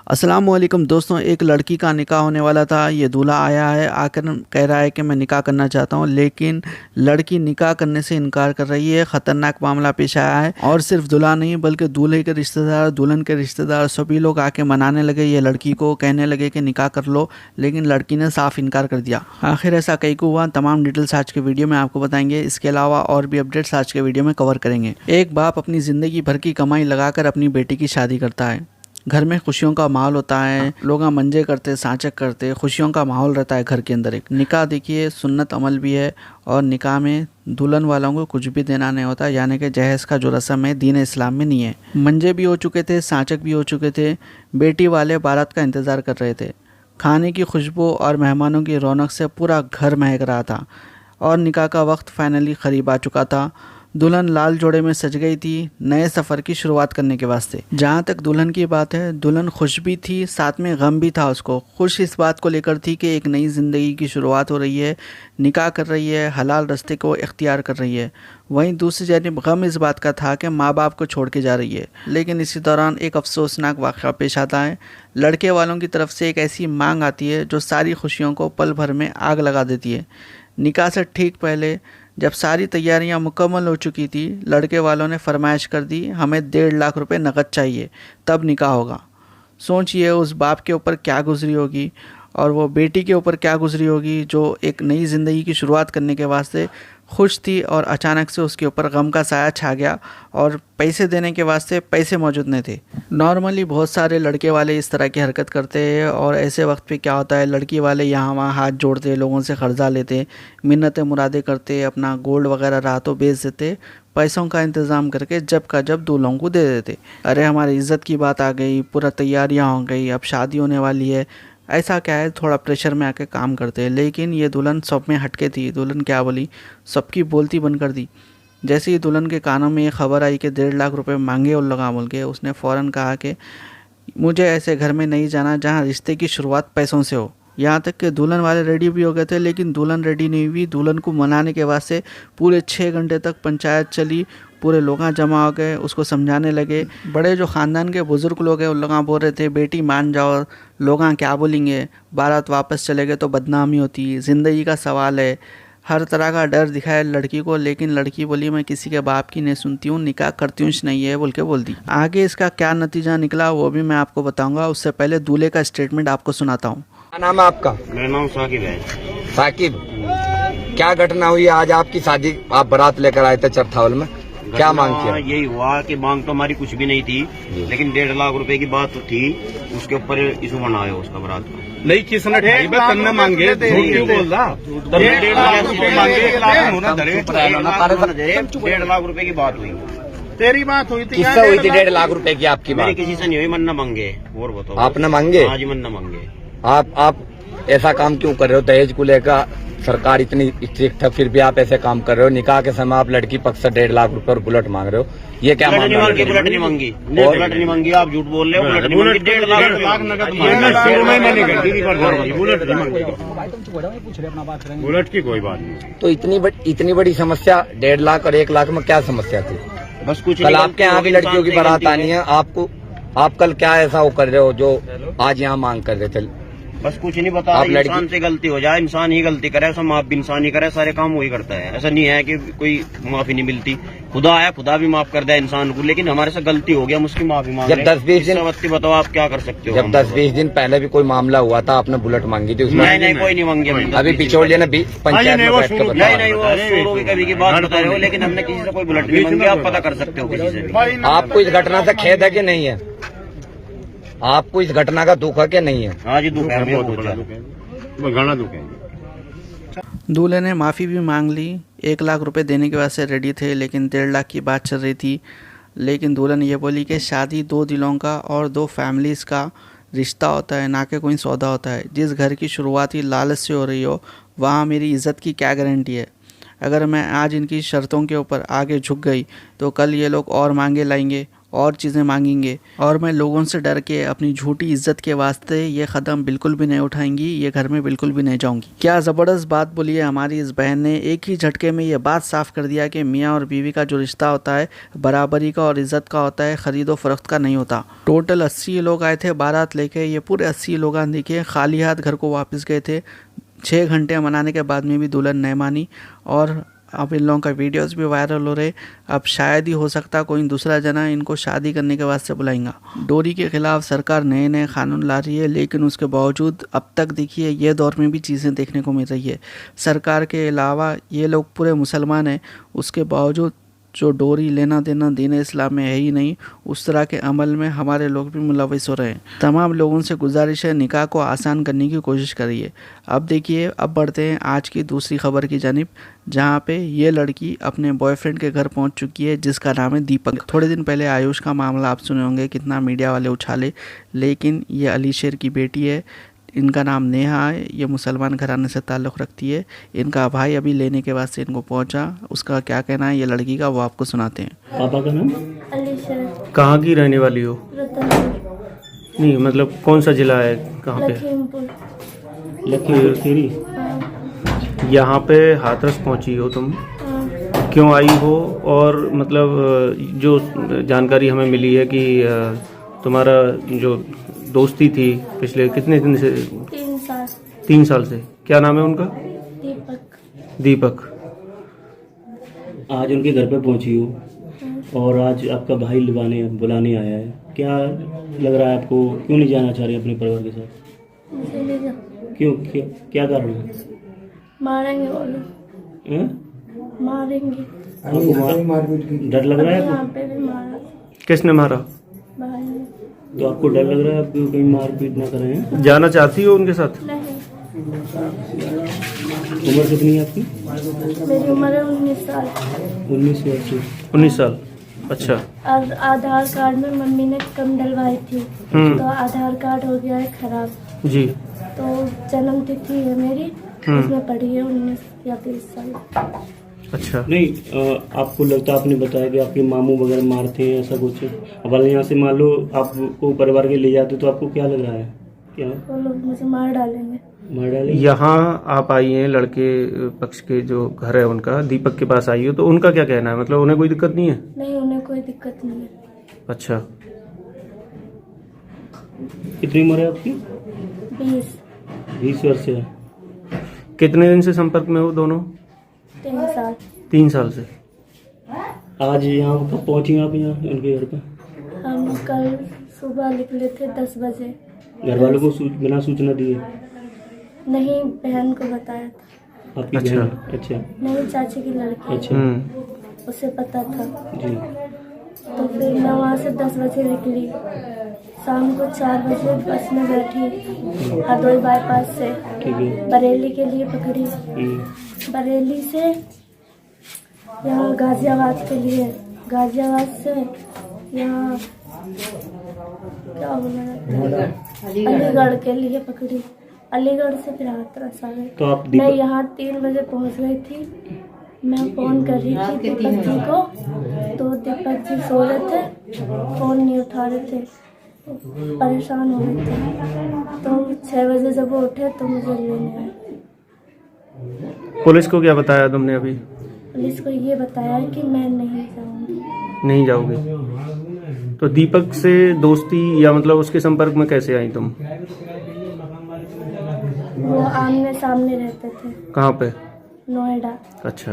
अस्सलामुअलैकुम दोस्तों, एक लड़की का निकाह होने वाला था। ये दूल्हा आया है, आकर कह रहा है कि मैं निकाह करना चाहता हूँ, लेकिन लड़की निकाह करने से इनकार कर रही है। ख़तरनाक मामला पेश आया है और सिर्फ दूल्हा नहीं बल्कि दूल्हे के रिश्तेदार, दुल्हन के रिश्तेदार सभी लोग आके मनाने लगे। ये लड़की को कहने लगे कि निकाह कर लो, लेकिन लड़की ने साफ इनकार कर दिया। आखिर ऐसा कई को हुआ, तमाम डिटेल्स आज के वीडियो में आपको बताएंगे। इसके अलावा और भी अपडेट्स आज के वीडियो में कवर करेंगे। एक बाप अपनी ज़िंदगी भर की कमाई लगाकर अपनी बेटी की शादी करता है। घर में खुशियों का माहौल होता है, लोग मंजे करते, सांचक करते, खुशियों का माहौल रहता है घर के अंदर। एक निकाह देखिए सुन्नत अमल भी है और निकाह में दुल्हन वालों को कुछ भी देना नहीं होता, यानी कि जहेज़ का जो रस्म है दीन इस्लाम में नहीं है। मंजे भी हो चुके थे, सांचक भी हो चुके थे, बेटी वाले बारात का इंतज़ार कर रहे थे। खाने की खुशबू और मेहमानों की रौनक से पूरा घर महक रहा था और निकाह का वक्त फाइनली करीब आ चुका था। दुल्हन लाल जोड़े में सज गई थी नए सफ़र की शुरुआत करने के वास्ते। जहाँ तक दुल्हन की बात है, दुल्हन खुश भी थी, साथ में गम भी था। उसको खुश इस बात को लेकर थी कि एक नई ज़िंदगी की शुरुआत हो रही है, निकाह कर रही है, हलाल रास्ते को इख्तियार कर रही है। वहीं दूसरी जानिब गम इस बात का था कि माँ बाप को छोड़ के जा रही है। लेकिन इसी दौरान एक अफसोसनाक वाक़या पेश आता है। लड़के वालों की तरफ से एक ऐसी मांग आती है जो सारी खुशियों को पल भर में आग लगा देती है। निकाह से ठीक पहले जब सारी तैयारियां मुकम्मल हो चुकी थी, लड़के वालों ने फरमाइश कर दी, हमें 1.5 लाख रुपए नकद चाहिए, तब निकाह होगा। सोचिए उस बाप के ऊपर क्या गुजरी होगी और वो बेटी के ऊपर क्या गुजरी होगी जो एक नई ज़िंदगी की शुरुआत करने के वास्ते खुश थी और अचानक से उसके ऊपर गम का साया छा गया और पैसे देने के वास्ते पैसे मौजूद नहीं थे। नॉर्मली बहुत सारे लड़के वाले इस तरह की हरकत करते हैं और ऐसे वक्त पे क्या होता है, लड़की वाले यहाँ वहाँ हाथ जोड़ते, लोगों से कर्जा लेते, मिन्नतें मुरादे करते, अपना गोल्ड वगैरह रातों बेच देते, पैसों का इंतज़ाम करके जब का जब दूल्हों को दे देते। अरे हमारी इज़्ज़त की बात आ गई, पूरा तैयारियाँ हो गई, अब शादी होने वाली है, ऐसा क्या है, थोड़ा प्रेशर में आके काम करते हैं। लेकिन ये दुल्हन सब में हटके थी। दुल्हन क्या बोली, सबकी बोलती बंद कर दी। जैसे ही दुल्हन के कानों में ये खबर आई कि 1.5 लाख रुपए मांगे उन लगा बोल के, उसने फ़ौरन कहा कि मुझे ऐसे घर में नहीं जाना जहाँ रिश्ते की शुरुआत पैसों से हो। यहाँ तक कि दुल्हन वाले रेडी भी हो गए थे, लेकिन दुल्हन रेडी नहीं हुई। दुल्हन को मनाने के वास्ते पूरे 6 घंटे तक पंचायत चली, पूरे लोग जमा हो गए, उसको समझाने लगे। बड़े जो ख़ानदान के बुज़ुर्ग लोग हैं उन लोग बोल रहे थे, बेटी मान जाओ, लोग क्या बोलेंगे, बारात वापस चले गए तो बदनामी होती, ज़िंदगी का सवाल है। हर तरह का डर दिखाया लड़की को, लेकिन लड़की बोली मैं किसी के बाप की नहीं सुनती हूँ, निकाह करती हूँ नहीं है बोल के बोल दी। आगे इसका क्या नतीजा निकला वो भी मैं आपको बताऊँगा, उससे पहले दूल्हे का स्टेटमेंट आपको सुनाता हूँ। क्या नाम है आपका? मेरा नाम साकिब है। साकिब, क्या घटना हुई आज आपकी शादी, आप बारात लेकर आए थे चरथावल में, क्या मांग किया? यही हुआ कि मांग तो हमारी कुछ भी नहीं थी, लेकिन 1.5 लाख रुपए की बात थी, उसके ऊपर इशू बनाया उसका बारात का। नहीं, किसने तन्ने मांगे, झूठ क्यों बोल रहा? 1.5 लाख रुपए मांगे, 1 लाख होना धरे, 1.5 लाख रुपए की बात हुई। तेरी बात हुई थी, किससे हुई थी 1.5 लाख रुपए की आपकी मेरी बात? किसी से नहीं हुई, मन्ना मांगे। और बताओ, आपने मांगे? हाँ जी, मन्ना मांगे। आप ऐसा काम क्यों कर रहे हो? दहेज को लेकर सरकार इतनी स्ट्रिक्ट है, फिर भी आप ऐसे काम कर रहे हो। निकाह के समय आप लड़की पक्ष से 1.5 लाख रुपए और बुलेट मांग रहे हो, ये क्या बुलेट नहीं मांगी, मामला? बुलेट नहीं मांगी, बुलेट नहीं मांगी, आप झूठ बोल रहे हो। बुलेट नहीं मांगी, 1.5 लाख बुलेट की कोई बात नहीं। तो इतनी बड़ी समस्या, 1.5 लाख और 1 लाख में क्या समस्या थी? बस कुछ कल आपके यहाँ भी लड़कियों की बारात आनी है, आप कल क्या ऐसा वो कर रहे हो जो आज यहाँ मांग कर रहे थे? बस कुछ नहीं बता, आप इंसान से गलती हो जाए, इंसान ही गलती करे, ऐसा माफ भी इंसान ही करे, सारे काम वही करता है। ऐसा नहीं है कि कोई माफी नहीं मिलती, खुदा है, खुदा भी माफ कर दे इंसान को, लेकिन हमारे से गलती हो गया, मुझकी माफी मांग। जब 10-20 दिन बताओ आप क्या कर सकते हो? जब 10-20 दिन पहले भी कोई मामला हुआ था, आपने बुलेट मांगी थी उसमें? नहीं, कोई नहीं मांगी। अभी पिछोड़िए ने पंचायत में बैठ के नहीं, बताया। वो शुरू की कभी की बात बता रहे हो, लेकिन हमने किसी से कोई बुलेट नहीं मांगी, आप पता कर सकते हो किसी से भी। आपको इस घटना से खेद है कि नहीं है? आपको इस घटना का दुख है कि नहीं है? हाँ जी, दुख है, घना दुख है। दूल्हे ने माफ़ी भी मांग ली, 1 लाख रुपए देने के वास्ते रेडी थे, लेकिन 1.5 लाख की बात चल रही थी। लेकिन दुल्हन ये बोली कि शादी 2 दिलों का और 2 फैमिलीज़ का रिश्ता होता है, ना कि कोई सौदा होता है। जिस घर की शुरुआत ही लालच से हो रही हो, वहाँ मेरी इज़्ज़त की क्या गारंटी है? अगर मैं आज इनकी शर्तों के ऊपर आगे झुक गई तो कल ये लोग और मांगे लाएंगे और चीज़ें मांगेंगे, और मैं लोगों से डर के अपनी झूठी इज्जत के वास्ते ये कदम बिल्कुल भी नहीं उठाएंगी, ये घर में बिल्कुल भी नहीं जाऊंगी। क्या ज़बरदस्त बात बोली है हमारी इस बहन ने। एक ही झटके में ये बात साफ कर दिया कि मियाँ और बीवी का जो रिश्ता होता है बराबरी का और इज्जत का होता है, खरीदो फरोख्त का नहीं होता। टोटल 80 लोग आए थे बारात लेके, ये पूरे 80 लोग देखिए खाली हाथ घर को वापस गए थे। 6 घंटे मनाने के बाद में भी दुल्हन नहीं मानी, और अब इन लोगों का वीडियोस भी वायरल हो रहे। अब शायद ही हो सकता कोई दूसरा जना इनको शादी करने के वास्ते बुलाएंगा। डोरी के खिलाफ सरकार नए नए कानून ला रही है, लेकिन उसके बावजूद अब तक देखिए ये दौर में भी चीज़ें देखने को मिल रही है। सरकार के अलावा ये लोग पूरे मुसलमान हैं, उसके बावजूद जो डोरी लेना देना दीन इस्लाम में है ही नहीं, उस तरह के अमल में हमारे लोग भी मुलविस हो रहे हैं। तमाम लोगों से गुजारिश है निकाह को आसान करने की कोशिश करिए। अब देखिए, अब बढ़ते हैं आज की दूसरी खबर की जानिब, जहाँ पे ये लड़की अपने बॉयफ्रेंड के घर पहुँच चुकी है, जिसका नाम है दीपक। थोड़े दिन पहले आयुष का मामला आप सुने होंगे, कितना मीडिया वाले उछाले, लेकिन ये अली शेर की बेटी है, इनका नाम नेहा है, ये मुसलमान घराने से ताल्लुक़ रखती है। इनका भाई अभी लेने के बाद से इनको पहुंचा, उसका क्या कहना है ये लड़की का वो आपको सुनाते हैं। पापा का नाम? अलीशा। कहाँ की रहने वाली हो? रतनपुर। नहीं मतलब कौन सा जिला है, कहाँ पे? लखीमपुर। लखीमपुर। हाँ। यहाँ पे हाथरस पहुँची हो तुम, हाँ। क्यों आई हो? और मतलब जो जानकारी हमें मिली है कि तुम्हारा जो दोस्ती थी पिछले कितने दिन से? 3 साल। 3 साल से। क्या नाम है उनका? दीपक। दीपक। आज उनके घर पे पहुंची हो और आज आपका भाई बुलाने आया है, क्या लग रहा है आपको? क्यों नहीं जाना चाह रही अपने परिवार के साथ? मुझे ले जाओ। क्यों, क्या कारण है? मारेंगे वो लोग। हैं? मारेंगे। आपको डर लग रहा है? यहाँ पे भी मारा किसने मारा? भाई ने। तो आपको डर लग रहा है आपको कहीं मारपीट ना करें? हैं? जाना चाहती हो उनके साथ? नहीं, उम्र कितनी है आपकी? मेरी उम्र है 19 साल। 19 वर्ष। 19 साल। अच्छा। और आधार कार्ड में मम्मी ने कम डलवाई थी, तो आधार कार्ड हो गया है खराब। जी। तो जन्म तिथि है मेरी, उसमें पड़ी है 19 या 20 साल। अच्छा। नहीं, आपको लगता, आपने बताया कि आपके मामू वगैरह मारते हैं, ऐसा कुछ? अब यहाँ से मान लो आपको परिवार के ले जाते तो आपको क्या लग रहा है? क्या वो लोग मुझे मार डालेंगे। मार डालेंगे? यहाँ आप आई हैं, लड़के पक्ष के जो घर है उनका, दीपक के पास आई हो, तो उनका क्या कहना है? मतलब उन्हें कोई दिक्कत नहीं है? नहीं, उन्हें कोई दिक्कत नहीं है। अच्छा। कितनी उम्र है आपकी? 20 वर्ष है। कितने दिन से संपर्क में हो दोनों? 3 साल। 3 साल से। आज यहाँ कब पहुँची आप यहाँ उनके घर पे? हम कल सुबह निकले थे 10 बजे। घर वालों को बिना सूचना दिए? नहीं, बहन को बताया था। आपकी अच्छा। बहन? अच्छा। नहीं, चाची की लड़की। अच्छा। उसे पता था। जी। तो फिर मैं वहाँ से 10 बजे निकली, शाम को 4 बजे बस में बैठी, हरदोई बाईपास से ठीक है। बरेली के लिए पकड़ी। बरेली से यहाँ गाजियाबाद के लिए, गाजियाबाद से यहाँ क्या बोला, अलीगढ़ के लिए पकड़ी। अलीगढ़ से फिर हाथरस आ गए। तो आप मैं यहाँ 3 बजे पहुँच गई थी। मैं फ़ोन कर रही थी दीपक जी को, तो दीपक जी सो रहे थे, फ़ोन नहीं उठा रहे थे, परेशान हो रहे थे। तो 6 बजे जब वो उठे तो मुझे लेने आए। पुलिस को क्या बताया तुमने अभी? पुलिस को ये बताया कि मैं नहीं जाऊंगी। नहीं जाओगे? तो दीपक से दोस्ती या मतलब उसके संपर्क में कैसे आई तुम? वो आमने सामने रहते थे। कहाँ पे? नोएडा। अच्छा।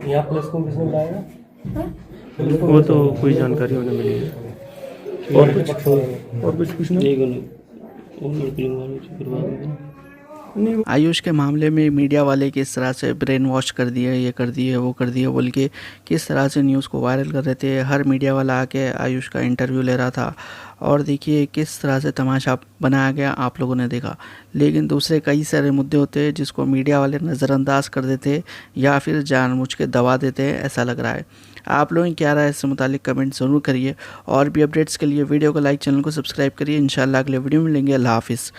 यहाँ पुलिस को किसने बताया? हाँ? वो तो कोई जानकारी उन्हें मिली है। और कुछ पूछना? आयुष के मामले में मीडिया वाले किस तरह से ब्रेन वॉश कर दिए, ये कर दिए, वो कर दिए बोल के किस तरह से न्यूज़ को वायरल कर रहे थे। हर मीडिया वाला आके आयुष का इंटरव्यू ले रहा था, और देखिए किस तरह से तमाशा बनाया गया, आप लोगों ने देखा। लेकिन दूसरे कई सारे मुद्दे होते हैं जिसको मीडिया वाले नज़रअंदाज कर देते या फिर जानबूझ के दबा देते हैं, ऐसा लग रहा है। आप लोगों की क्या राय है इससे मुतालिक कमेंट ज़रूर करिए, और भी अपडेट्स के लिए वीडियो को लाइक, चैनल को सब्सक्राइब करिए। इंशाल्लाह अगले वीडियो में मिलेंगे। अल्लाह हाफिज़।